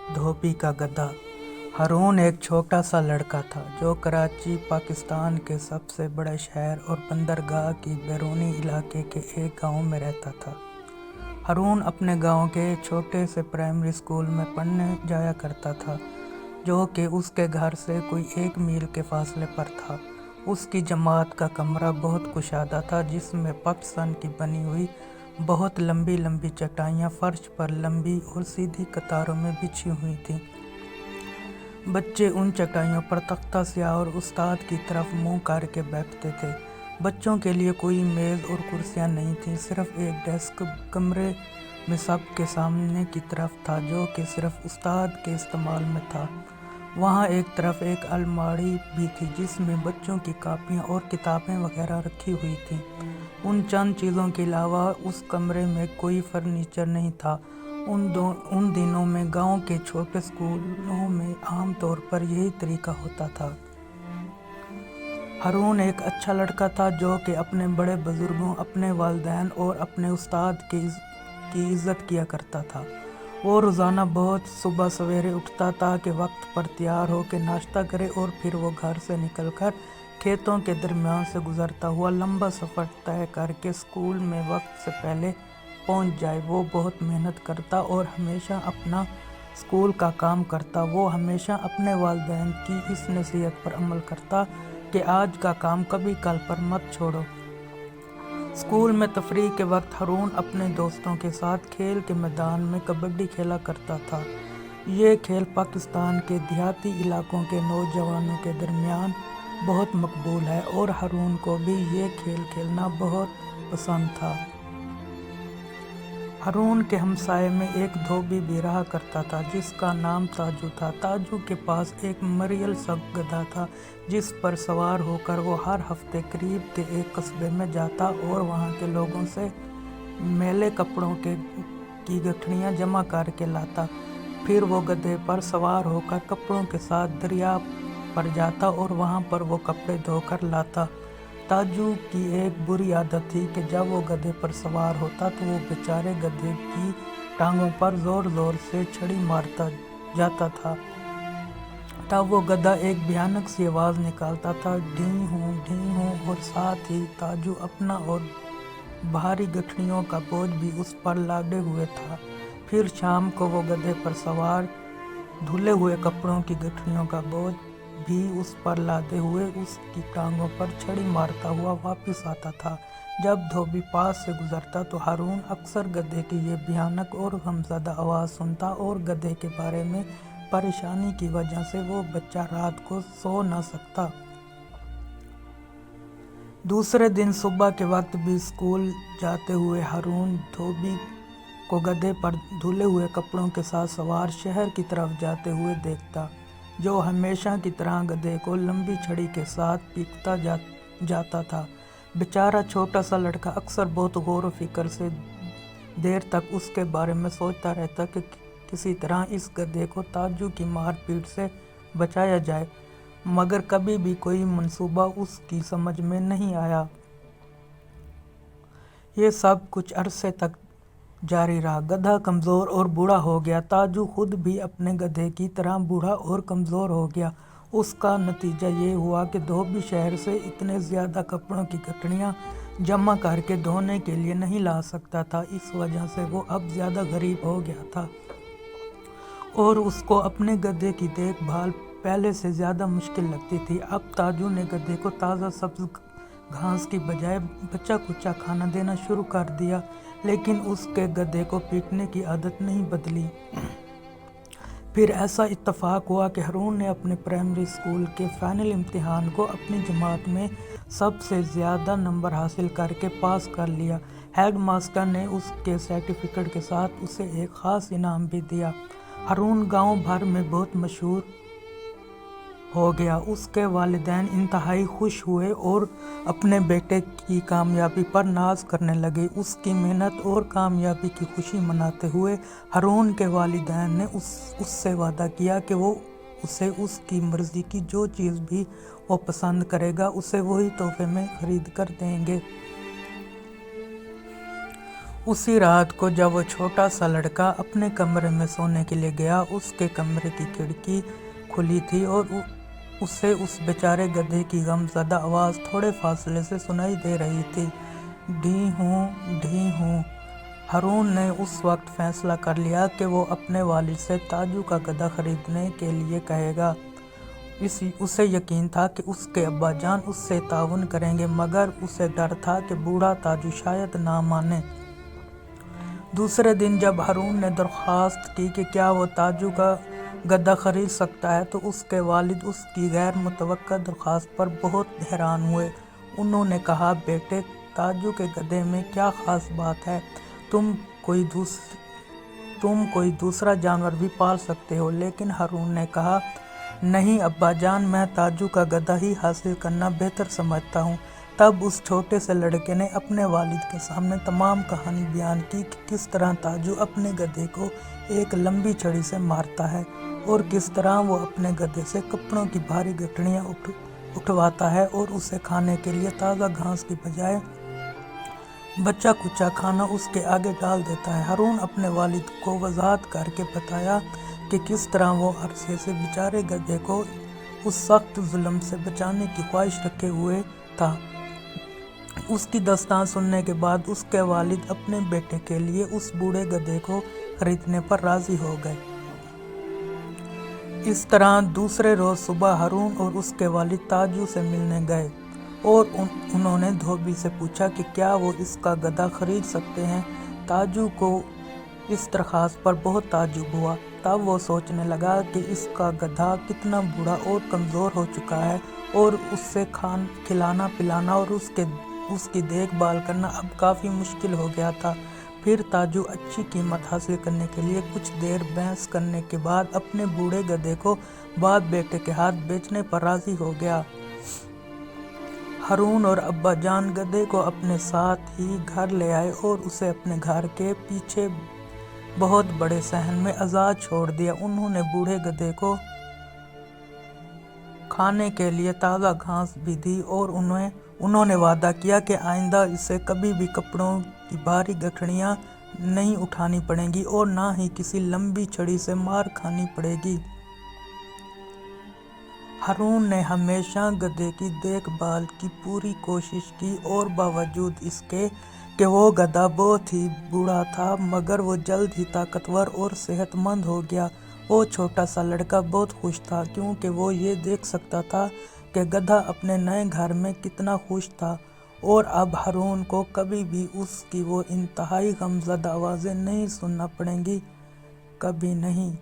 धोबी का गधा। हारून एक छोटा सा लड़का था जो कराची, पाकिस्तान के सबसे बड़े शहर और बंदरगाह की बैरूनी इलाके के एक गांव में रहता था। हारून अपने गांव के छोटे से प्राइमरी स्कूल में पढ़ने जाया करता था, जो कि उसके घर से कोई 1 मील के फासले पर था। उसकी जमात का कमरा बहुत कुशादा था, जिसमें पटसन की बनी हुई बहुत लंबी लंबी चटाइयाँ फर्श पर लंबी और सीधी कतारों में बिछी हुई थीं। बच्चे उन चटाइयों पर तख्ता स्याह और उस्ताद की तरफ मुंह करके बैठते थे। बच्चों के लिए कोई मेज़ और कुर्सियां नहीं थीं, सिर्फ एक डेस्क कमरे में सबके सामने की तरफ था, जो कि सिर्फ उस्ताद के इस्तेमाल में था। वहाँ एक तरफ एक अलमारी भी थी, जिसमें बच्चों की कापियाँ और किताबें वगैरह रखी हुई थीं। उन चंद चीज़ों के अलावा उस कमरे में कोई फर्नीचर नहीं था। उन दिनों में गांव के छोटे स्कूलों में आम तौर पर यही तरीका होता था। हारून एक अच्छा लड़का था, जो कि अपने बड़े बुजुर्गों, अपने वालिदैन और अपने उस्ताद की इज़्ज़त किया करता था। वो रोज़ाना बहुत सुबह सवेरे उठता ताकि वक्त पर तैयार हो के नाश्ता करे, और फिर वो घर से निकलकर खेतों के दरमियान से गुजरता हुआ लंबा सफ़र तय करके स्कूल में वक्त से पहले पहुंच जाए। वो बहुत मेहनत करता और हमेशा अपना स्कूल का काम करता। वो हमेशा अपने वालिदैन की इस नसीहत पर अमल करता कि आज का काम कभी कल पर मत छोड़ो। स्कूल में तफरीह के वक्त हारून अपने दोस्तों के साथ खेल के मैदान में कबड्डी खेला करता था। ये खेल पाकिस्तान के देहाती इलाकों के नौजवानों के दरमियान बहुत मकबूल है, और हारून को भी ये खेल खेलना बहुत पसंद था। हारून के हमसाये में एक धोबी भी रहा करता था, जिसका नाम ताजू था। ताजू के पास एक मरियल सा गधा था, जिस पर सवार होकर वो हर हफ्ते करीब के एक कस्बे में जाता और वहाँ के लोगों से मैले कपड़ों की गठड़ियाँ जमा करके लाता। फिर वो गधे पर सवार होकर कपड़ों के साथ दरिया पर जाता और वहाँ पर वो कपड़े धोकर लाता। ताजू की एक बुरी आदत थी कि जब वो गधे पर सवार होता तो वो बेचारे गधे की टांगों पर ज़ोर ज़ोर से छड़ी मारता जाता था। तब वो गधा एक भयानक सी आवाज़ निकालता था, ढी हूँ, और साथ ही ताजू अपना और भारी गठड़ियों का बोझ भी उस पर लादे हुए था। फिर शाम को वो गधे पर सवार धुले हुए कपड़ों की गठड़ियों का बोझ भी उस पर लादे हुए उसकी टांगों पर छड़ी मारता हुआ वापस आता था। जब धोबी पास से गुजरता तो हारून अक्सर गधे की ये भयानक और गमज़दा आवाज़ सुनता, और गधे के बारे में परेशानी की वजह से वो बच्चा रात को सो न सकता। दूसरे दिन सुबह के वक्त भी स्कूल जाते हुए हारून धोबी को गधे पर धुले हुए कपड़ों के साथ सवार शहर की तरफ जाते हुए देखता, जो हमेशा की तरह गधे को लंबी छड़ी के साथ पीटता जाता था। बेचारा छोटा सा लड़का अक्सर बहुत गौर व फिक्र से देर तक उसके बारे में सोचता रहता कि किसी तरह इस गधे को ताजू की मार पीट से बचाया जाए, मगर कभी भी कोई मंसूबा उसकी समझ में नहीं आया। ये सब कुछ अरसे तक जारी रहा। गधा कमज़ोर और बूढ़ा हो गया। ताजू खुद भी अपने गधे की तरह बूढ़ा और कमज़ोर हो गया। उसका नतीजा ये हुआ कि धोबी शहर से इतने ज़्यादा कपड़ों की गठड़ियाँ जमा करके धोने के लिए नहीं ला सकता था। इस वजह से वो अब ज़्यादा गरीब हो गया था, और उसको अपने गधे की देखभाल पहले से ज़्यादा मुश्किल लगती थी। अब ताजू ने गधे को ताज़ा सब्ज़ घास की बजाय बचा कुचा खाना देना शुरू कर दिया, लेकिन उसके गधे को पीटने की आदत नहीं बदली। फिर ऐसा इत्तेफाक हुआ कि हारून ने अपने प्राइमरी स्कूल के फाइनल इम्तिहान को अपनी जमात में सबसे ज़्यादा नंबर हासिल करके पास कर लिया। हेड मास्टर ने उसके सर्टिफिकेट के साथ उसे एक ख़ास इनाम भी दिया। हारून गांव भर में बहुत मशहूर हो गया। उसके वालिदैन इंतहाई खुश हुए और अपने बेटे की कामयाबी पर नाज करने लगे। उसकी मेहनत और कामयाबी की खुशी मनाते हुए हारून के वालिदैन ने उससे वादा किया कि वो उसे उसकी मर्ज़ी की जो चीज़ भी वो पसंद करेगा उसे वही तोहफे में ख़रीद कर देंगे। उसी रात को जब वो छोटा सा लड़का अपने कमरे में सोने के लिए गया, उसके कमरे की खिड़की खुली थी और उसे उस बेचारे गधे की गमज़दा आवाज़ थोड़े फासले से सुनाई दे रही थी। ढी हूँ। हारून ने उस वक्त फैसला कर लिया कि वो अपने वालिद से ताजू का गधा खरीदने के लिए कहेगा। उसे यकीन था कि उसके अब्बा जान उससे ताउन करेंगे, मगर उसे डर था कि बूढ़ा ताजू शायद ना माने। दूसरे दिन जब हारून ने दरख्वास्त की कि क्या वो ताजू का गधा खरीद सकता है, तो उसके वालिद उसकी गैर मुतवक्का दरख्वास्त पर बहुत हैरान हुए। उन्होंने कहा, बेटे, ताजू के गधे में क्या ख़ास बात है? तुम कोई दूसरा जानवर भी पाल सकते हो। लेकिन हारून ने कहा, नहीं अब्बा जान, मैं ताजू का गधा ही हासिल करना बेहतर समझता हूँ। तब उस छोटे से लड़के ने अपने वालिद के सामने तमाम कहानी बयान की कि किस तरह ताजू अपने गधे को एक लंबी छड़ी से मारता है और किस तरह वो अपने गधे से कपड़ों की भारी गठड़ियाँ उठवाता है और उसे खाने के लिए ताज़ा घास की बजाय बच्चा कुच्चा खाना उसके आगे डाल देता है। हारून अपने वालिद को वजाहत करके बताया कि किस तरह वो अरसे से बेचारे गधे को उस सख्त जुल्म से बचाने की ख्वाहिश रखे हुए था। उसकी दास्तान सुनने के बाद उसके वालिद अपने बेटे के लिए उस बूढ़े गधे को खरीदने पर राजी हो गए। इस तरह दूसरे रोज़ सुबह हारून और उसके वालिद ताजू से मिलने गए और उन्होंने धोबी से पूछा कि क्या वो इसका गधा खरीद सकते हैं। ताजू को इस दरख्वास्त पर बहुत ताज्जुब हुआ। तब वो सोचने लगा कि इसका गधा कितना बूढ़ा और कमज़ोर हो चुका है और उससे खिलाना पिलाना और उसकी देखभाल करना अब काफ़ी मुश्किल हो गया था। फिर ताजू अच्छी कीमत हासिल करने के लिए कुछ देर बहस करने के बाद अपने बूढ़े गधे को बाप बेटे के हाथ बेचने पर राज़ी हो गया। हारून और अब्बा जान गधे को अपने साथ ही घर ले आए और उसे अपने घर के पीछे बहुत बड़े सहन में आज़ाद छोड़ दिया। उन्होंने बूढ़े गधे को खाने के लिए ताज़ा घास भी दी और उन्होंने वादा किया कि आइंदा इसे कभी भी कपड़ों की भारी गठड़ियाँ नहीं उठानी पड़ेंगी और ना ही किसी लंबी छड़ी से मार खानी पड़ेगी। हारून ने हमेशा गधे की देखभाल की पूरी कोशिश की और बावजूद इसके कि वो गधा बहुत ही बूढ़ा था, मगर वो जल्द ही ताकतवर और सेहतमंद हो गया। वो छोटा सा लड़का बहुत खुश था क्योंकि वो ये देख सकता था कि गधा अपने नए घर में कितना खुश था और अब हारून को कभी भी उसकी वो इंतहाई गमज़दा आवाज़ें नहीं सुनना पड़ेंगी, कभी नहीं।